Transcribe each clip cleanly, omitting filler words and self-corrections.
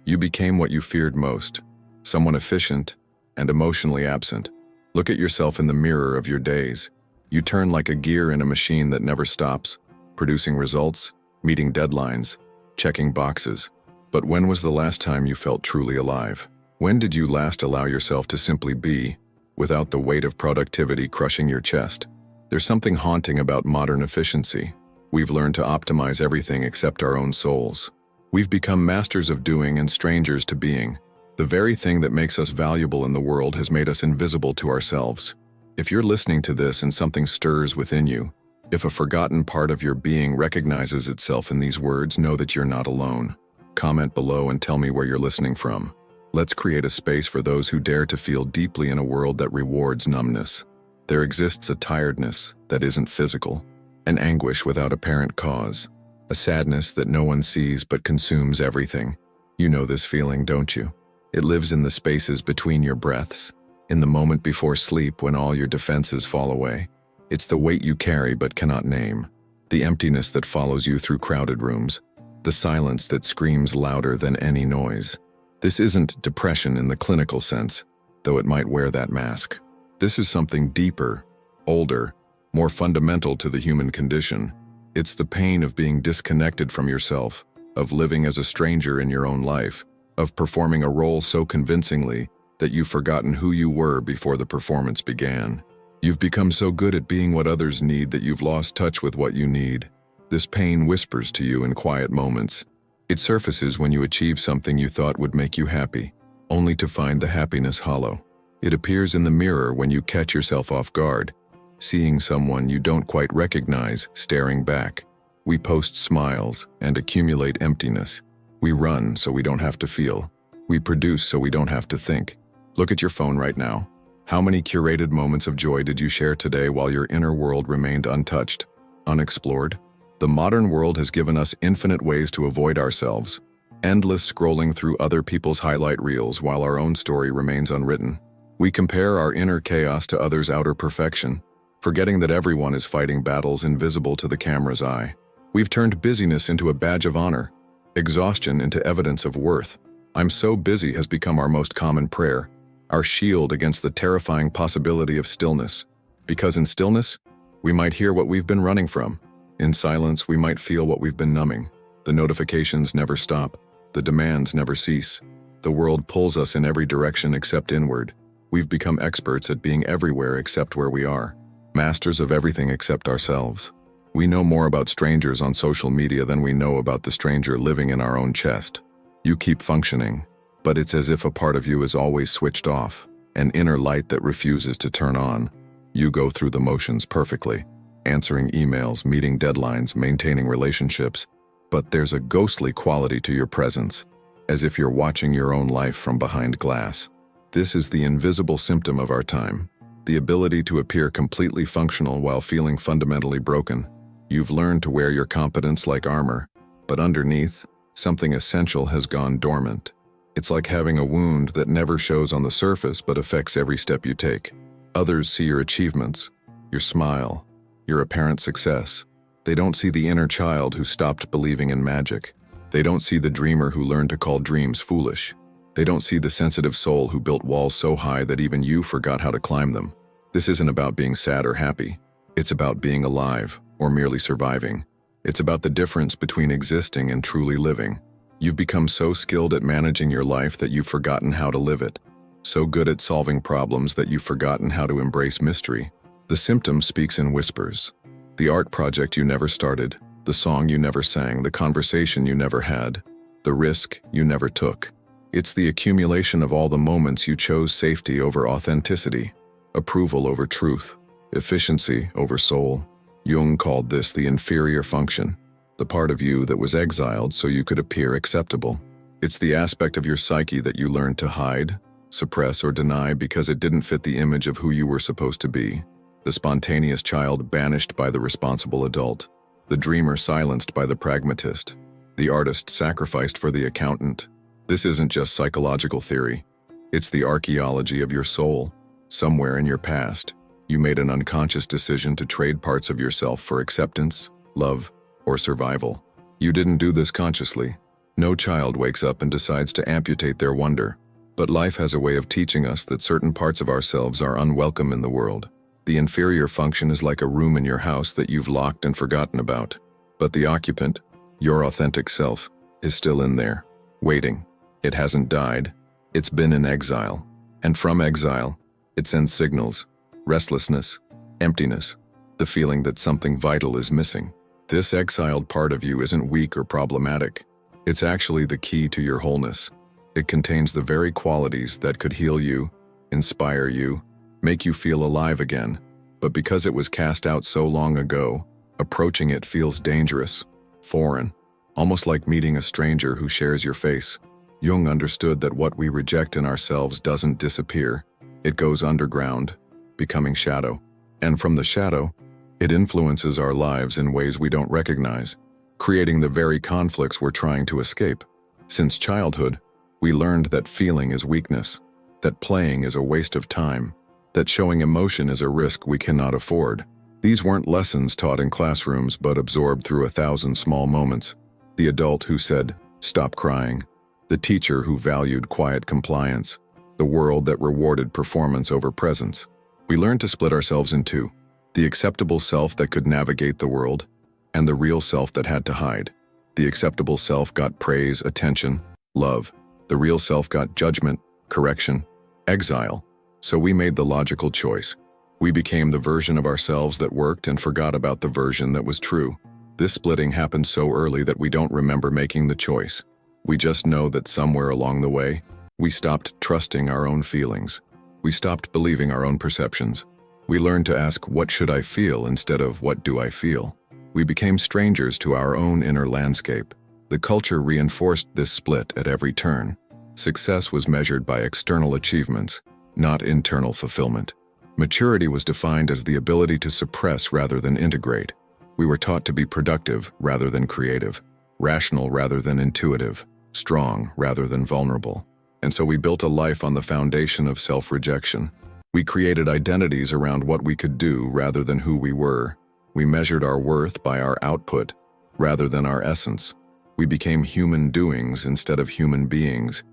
You became what you feared most, someone efficient and emotionally absent. Look at yourself in the mirror of your days. You turn like a gear in a machine that never stops, producing results, meeting deadlines, checking boxes. But when was the last time you felt truly alive? When did you last allow yourself to simply be, without the weight of productivity crushing your chest? There's something haunting about modern efficiency. We've learned to optimize everything except our own souls. We've become masters of doing and strangers to being. The very thing that makes us valuable in the world has made us invisible to ourselves. If you're listening to this and something stirs within you, if a forgotten part of your being recognizes itself in these words, know that you're not alone. Comment below and tell me where you're listening from. Let's create a space for those who dare to feel deeply in a world that rewards numbness. There exists a tiredness that isn't physical, an anguish without apparent cause, a sadness that no one sees but consumes everything. You know this feeling, don't you? It lives in the spaces between your breaths, in the moment before sleep when all your defenses fall away. It's the weight you carry but cannot name, the emptiness that follows you through crowded rooms, the silence that screams louder than any noise. This isn't depression in the clinical sense, though it might wear that mask. This is something deeper, older, more fundamental to the human condition. It's the pain of being disconnected from yourself, of living as a stranger in your own life, of performing a role so convincingly that you've forgotten who you were before the performance began. You've become so good at being what others need that you've lost touch with what you need. This pain whispers to you in quiet moments. It surfaces when you achieve something you thought would make you happy, only to find the happiness hollow. It appears in the mirror when you catch yourself off guard, seeing someone you don't quite recognize staring back. We post smiles and accumulate emptiness. We run so we don't have to feel. We produce so we don't have to think. Look at your phone right now. How many curated moments of joy did you share today while your inner world remained untouched, unexplored? The modern world has given us infinite ways to avoid ourselves, endless scrolling through other people's highlight reels while our own story remains unwritten. We compare our inner chaos to others' outer perfection, forgetting that everyone is fighting battles invisible to the camera's eye. We've turned busyness into a badge of honor, exhaustion into evidence of worth. "I'm so busy" has become our most common prayer, our shield against the terrifying possibility of stillness. Because in stillness, we might hear what we've been running from. In silence, we might feel what we've been numbing. The notifications never stop. The demands never cease. The world pulls us in every direction except inward. We've become experts at being everywhere except where we are. Masters of everything except ourselves. We know more about strangers on social media than we know about the stranger living in our own chest. You keep functioning, but it's as if a part of you is always switched off, an inner light that refuses to turn on. You go through the motions perfectly, answering emails, meeting deadlines, maintaining relationships, but there's a ghostly quality to your presence, as if you're watching your own life from behind glass. This is the invisible symptom of our time, the ability to appear completely functional while feeling fundamentally broken. You've learned to wear your competence like armor, but underneath, something essential has gone dormant. It's like having a wound that never shows on the surface but affects every step you take. Others see your achievements, your smile, your apparent success. They don't see the inner child who stopped believing in magic. They don't see the dreamer who learned to call dreams foolish. They don't see the sensitive soul who built walls so high that even you forgot how to climb them. This isn't about being sad or happy. It's about being alive, or merely surviving. It's about the difference between existing and truly living. You've become so skilled at managing your life that you've forgotten how to live it. So good at solving problems that you've forgotten how to embrace mystery. The symptom speaks in whispers. The art project you never started, the song you never sang, the conversation you never had, the risk you never took. It's the accumulation of all the moments you chose safety over authenticity, approval over truth, efficiency over soul. Jung called this the inferior function, the part of you that was exiled so you could appear acceptable. It's the aspect of your psyche that you learned to hide, suppress, or deny because it didn't fit the image of who you were supposed to be. The spontaneous child banished by the responsible adult, the dreamer silenced by the pragmatist, the artist sacrificed for the accountant. This isn't just psychological theory. It's the archaeology of your soul. Somewhere in your past, you made an unconscious decision to trade parts of yourself for acceptance, love, or survival. You didn't do this consciously. No child wakes up and decides to amputate their wonder. But life has a way of teaching us that certain parts of ourselves are unwelcome in the world. The inferior function is like a room in your house that you've locked and forgotten about. But the occupant, your authentic self, is still in there, waiting. It hasn't died. It's been in exile. And from exile, it sends signals: restlessness, emptiness, the feeling that something vital is missing. This exiled part of you isn't weak or problematic. It's actually the key to your wholeness. It contains the very qualities that could heal you, inspire you, make you feel alive again. But because it was cast out so long ago, approaching it feels dangerous, foreign, almost like meeting a stranger who shares your face. Jung understood that what we reject in ourselves doesn't disappear. It goes underground, becoming shadow. And from the shadow, it influences our lives in ways we don't recognize, creating the very conflicts we're trying to escape. Since childhood, we learned that feeling is weakness, that playing is a waste of time, that showing emotion is a risk we cannot afford. These weren't lessons taught in classrooms but absorbed through 1,000 small moments. The adult who said, "Stop crying," the teacher who valued quiet compliance, the world that rewarded performance over presence. We learned to split ourselves in two: the acceptable self that could navigate the world, and the real self that had to hide. The acceptable self got praise, attention, love. The real self got judgment, correction, exile. So we made the logical choice. We became the version of ourselves that worked and forgot about the version that was true. This splitting happened so early that we don't remember making the choice. We just know that somewhere along the way, we stopped trusting our own feelings. We stopped believing our own perceptions. We learned to ask, "What should I feel?" instead of "What do I feel?" We became strangers to our own inner landscape. The culture reinforced this split at every turn. Success was measured by external achievements, not internal fulfillment. Maturity was defined as the ability to suppress rather than integrate. We were taught to be productive rather than creative, rational rather than intuitive, strong rather than vulnerable. And so we built a life on the foundation of self-rejection. We created identities around what we could do rather than who we were. We measured our worth by our output rather than our essence. We became human doings instead of human beings,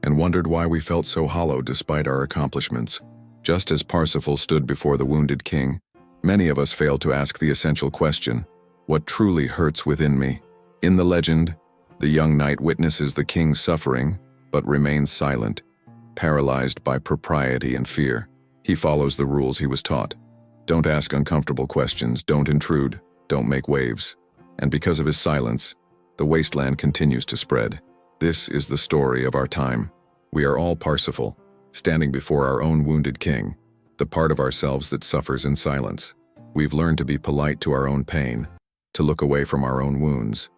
and wondered why we felt so hollow despite our accomplishments. Just as Parsifal stood before the wounded king, many of us failed to ask the essential question: what truly hurts within me? In the legend, the young knight witnesses the king's suffering, but remains silent, paralyzed by propriety and fear. He follows the rules he was taught. Don't ask uncomfortable questions, don't intrude, don't make waves. And because of his silence, the wasteland continues to spread. This is the story of our time. We are all Parsifal, standing before our own wounded king, the part of ourselves that suffers in silence. We've learned to be polite to our own pain, to look away from our own wounds,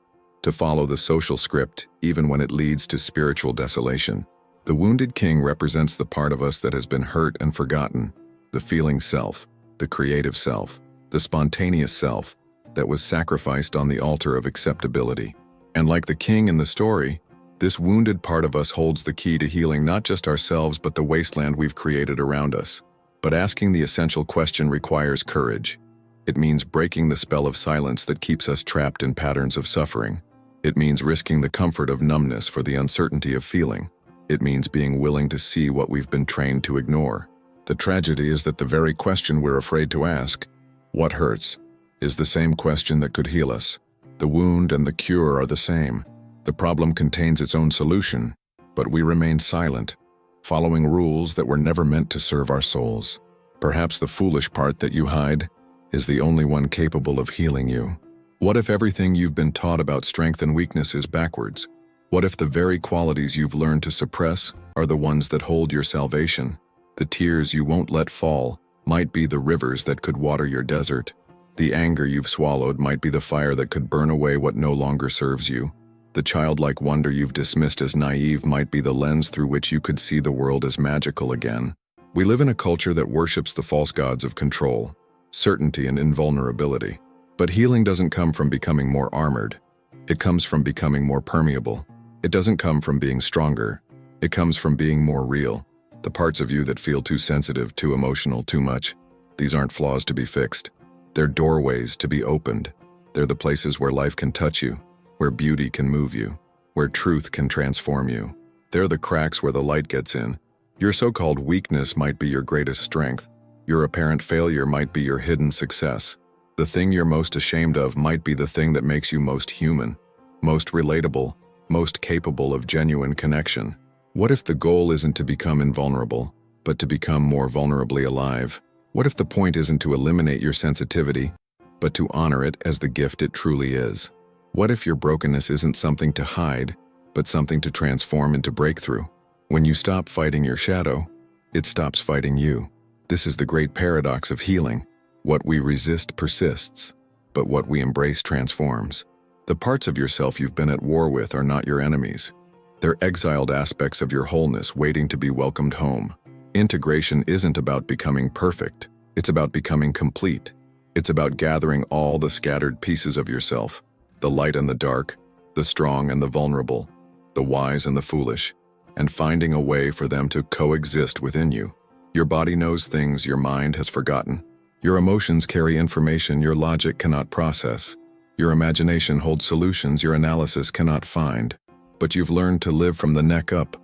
to follow the social script even when it leads to spiritual desolation. The wounded king represents the part of us that has been hurt and forgotten, the feeling self, the creative self, the spontaneous self that was sacrificed on the altar of acceptability. And like the king in the story, this wounded part of us holds the key to healing not just ourselves but the wasteland we've created around us. But asking the essential question requires courage. It means breaking the spell of silence that keeps us trapped in patterns of suffering. It means risking the comfort of numbness for the uncertainty of feeling. It means being willing to see what we've been trained to ignore. The tragedy is that the very question we're afraid to ask, "What hurts?" is the same question that could heal us. The wound and the cure are the same. The problem contains its own solution, but we remain silent, following rules that were never meant to serve our souls. Perhaps the foolish part that you hide is the only one capable of healing you. What if everything you've been taught about strength and weakness is backwards? What if the very qualities you've learned to suppress are the ones that hold your salvation? The tears you won't let fall might be the rivers that could water your desert. The anger you've swallowed might be the fire that could burn away what no longer serves you. The childlike wonder you've dismissed as naive might be the lens through which you could see the world as magical again. We live in a culture that worships the false gods of control, certainty, and invulnerability. But healing doesn't come from becoming more armored. It comes from becoming more permeable. It doesn't come from being stronger. It comes from being more real. The parts of you that feel too sensitive, too emotional, too much, these aren't flaws to be fixed. They're doorways to be opened. They're the places where life can touch you, where beauty can move you. where truth can transform you. They're the cracks where the light gets in. Your so-called weakness might be your greatest strength. Your apparent failure might be your hidden success. The thing you're most ashamed of might be the thing that makes you most human, most relatable, most capable of genuine connection. What if the goal isn't to become invulnerable, but to become more vulnerably alive? What if the point isn't to eliminate your sensitivity, but to honor it as the gift it truly is? What if your brokenness isn't something to hide, but something to transform into breakthrough? When you stop fighting your shadow, it stops fighting you. This is the great paradox of healing. What we resist persists, but what we embrace transforms. The parts of yourself you've been at war with are not your enemies. They're exiled aspects of your wholeness waiting to be welcomed home. Integration isn't about becoming perfect. It's about becoming complete. It's about gathering all the scattered pieces of yourself, the light and the dark, the strong and the vulnerable, the wise and the foolish, and finding a way for them to coexist within you. Your body knows things your mind has forgotten. Your emotions carry information your logic cannot process. Your imagination holds solutions your analysis cannot find. But you've learned to live from the neck up,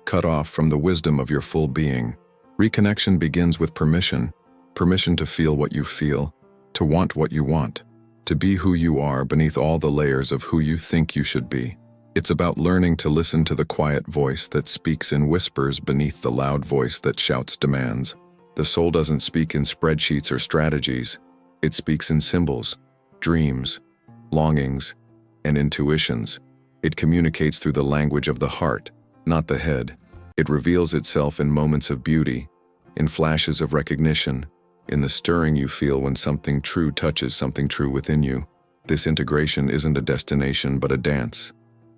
cut off from the wisdom of your full being. Reconnection begins with permission to feel what you feel, to want what you want, to be who you are beneath all the layers of who you think you should be. It's about learning to listen to the quiet voice that speaks in whispers beneath the loud voice that shouts demands. The soul doesn't speak in spreadsheets or strategies. It speaks in symbols, dreams, longings, and intuitions. It communicates through the language of the heart, not the head. It reveals itself in moments of beauty, in flashes of recognition, in the stirring you feel when something true touches something true within you. This integration isn't a destination but a dance,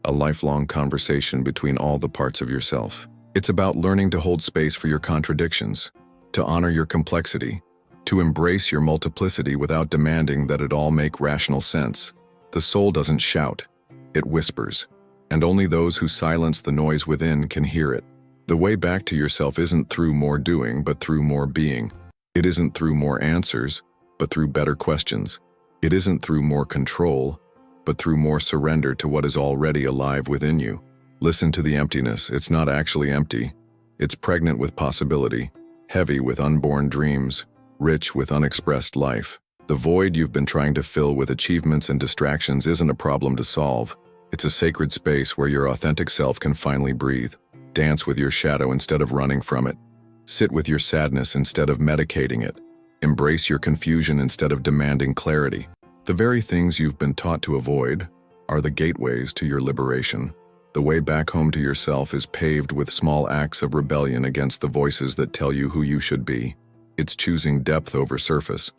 a lifelong conversation between all the parts of yourself. It's about learning to hold space for your contradictions, to honor your complexity, to embrace your multiplicity without demanding that it all make rational sense. The soul doesn't shout, it whispers, and only those who silence the noise within can hear it. The way back to yourself isn't through more doing, but through more being. It isn't through more answers, but through better questions. It isn't through more control, but through more surrender to what is already alive within you. Listen to the emptiness. It's not actually empty. It's pregnant with possibility, heavy with unborn dreams, rich with unexpressed life. The void you've been trying to fill with achievements and distractions isn't a problem to solve. It's a sacred space where your authentic self can finally breathe. Dance with your shadow instead of running from it. Sit with your sadness instead of medicating it. Embrace your confusion instead of demanding clarity. The very things you've been taught to avoid are the gateways to your liberation. The way back home to yourself is paved with small acts of rebellion against the voices that tell you who you should be. It's choosing depth over surface,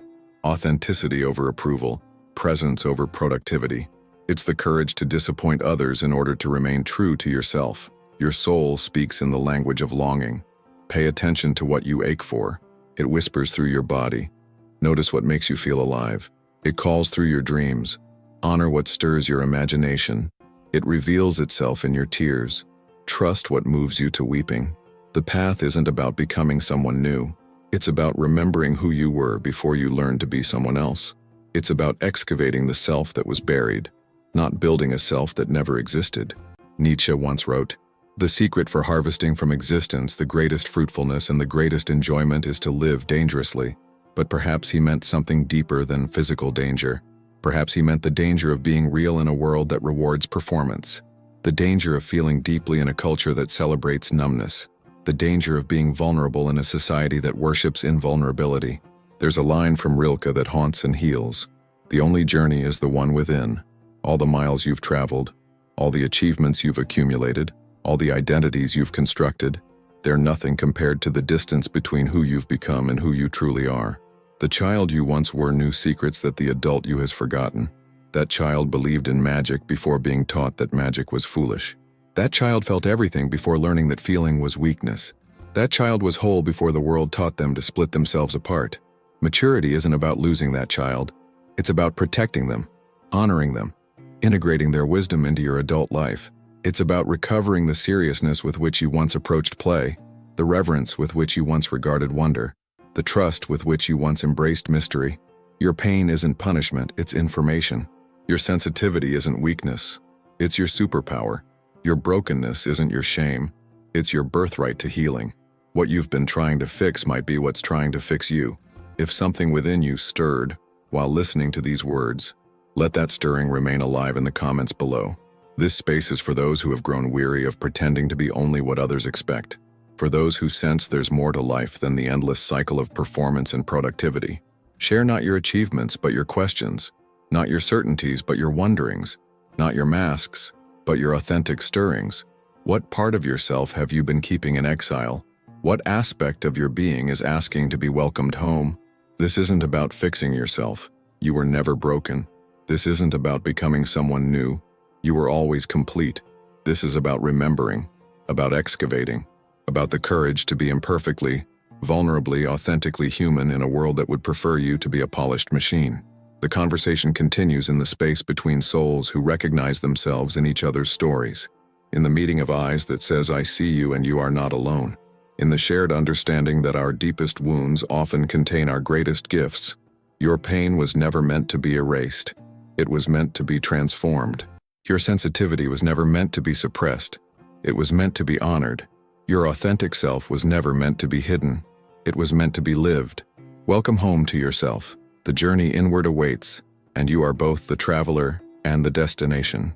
authenticity over approval, presence over productivity. It's the courage to disappoint others in order to remain true to yourself. Your soul speaks in the language of longing. Pay attention to what you ache for. It whispers through your body. Notice what makes you feel alive. It calls through your dreams. Honor what stirs your imagination. It reveals itself in your tears. Trust what moves you to weeping. The path isn't about becoming someone new. It's about remembering who you were before you learned to be someone else. It's about excavating the self that was buried, not building a self that never existed. Nietzsche once wrote, "The secret for harvesting from existence the greatest fruitfulness and the greatest enjoyment is to live dangerously." But perhaps he meant something deeper than physical danger. Perhaps he meant the danger of being real in a world that rewards performance. The danger of feeling deeply in a culture that celebrates numbness. The danger of being vulnerable in a society that worships invulnerability. There's a line from Rilke that haunts and heals. The only journey is the one within. All the miles you've traveled, all the achievements you've accumulated, all the identities you've constructed, they're nothing compared to the distance between who you've become and who you truly are. The child you once were knew secrets that the adult you has forgotten. That child believed in magic before being taught that magic was foolish. That child felt everything before learning that feeling was weakness. That child was whole before the world taught them to split themselves apart. Maturity isn't about losing that child. It's about protecting them, honoring them, integrating their wisdom into your adult life. It's about recovering the seriousness with which you once approached play, the reverence with which you once regarded wonder, the trust with which you once embraced mystery. Your pain isn't punishment, it's information. Your sensitivity isn't weakness, it's your superpower. Your brokenness isn't your shame, it's your birthright to healing. What you've been trying to fix might be what's trying to fix you. If something within you stirred while listening to these words, let that stirring remain alive in the comments below. This space is for those who have grown weary of pretending to be only what others expect, for those who sense there's more to life than the endless cycle of performance and productivity. Share not your achievements, but your questions, not your certainties, but your wonderings, not your masks, but your authentic stirrings. What part of yourself have you been keeping in exile? What aspect of your being is asking to be welcomed home? This isn't about fixing yourself. You were never broken. This isn't about becoming someone new. You were always complete. This is about remembering, about excavating, about the courage to be imperfectly, vulnerably, authentically human in a world that would prefer you to be a polished machine. The conversation continues in the space between souls who recognize themselves in each other's stories, in the meeting of eyes that says, "I see you and you are not alone," in the shared understanding that our deepest wounds often contain our greatest gifts. Your pain was never meant to be erased. It was meant to be transformed. Your sensitivity was never meant to be suppressed. It was meant to be honored. Your authentic self was never meant to be hidden. It was meant to be lived. Welcome home to yourself. The journey inward awaits, and you are both the traveler and the destination.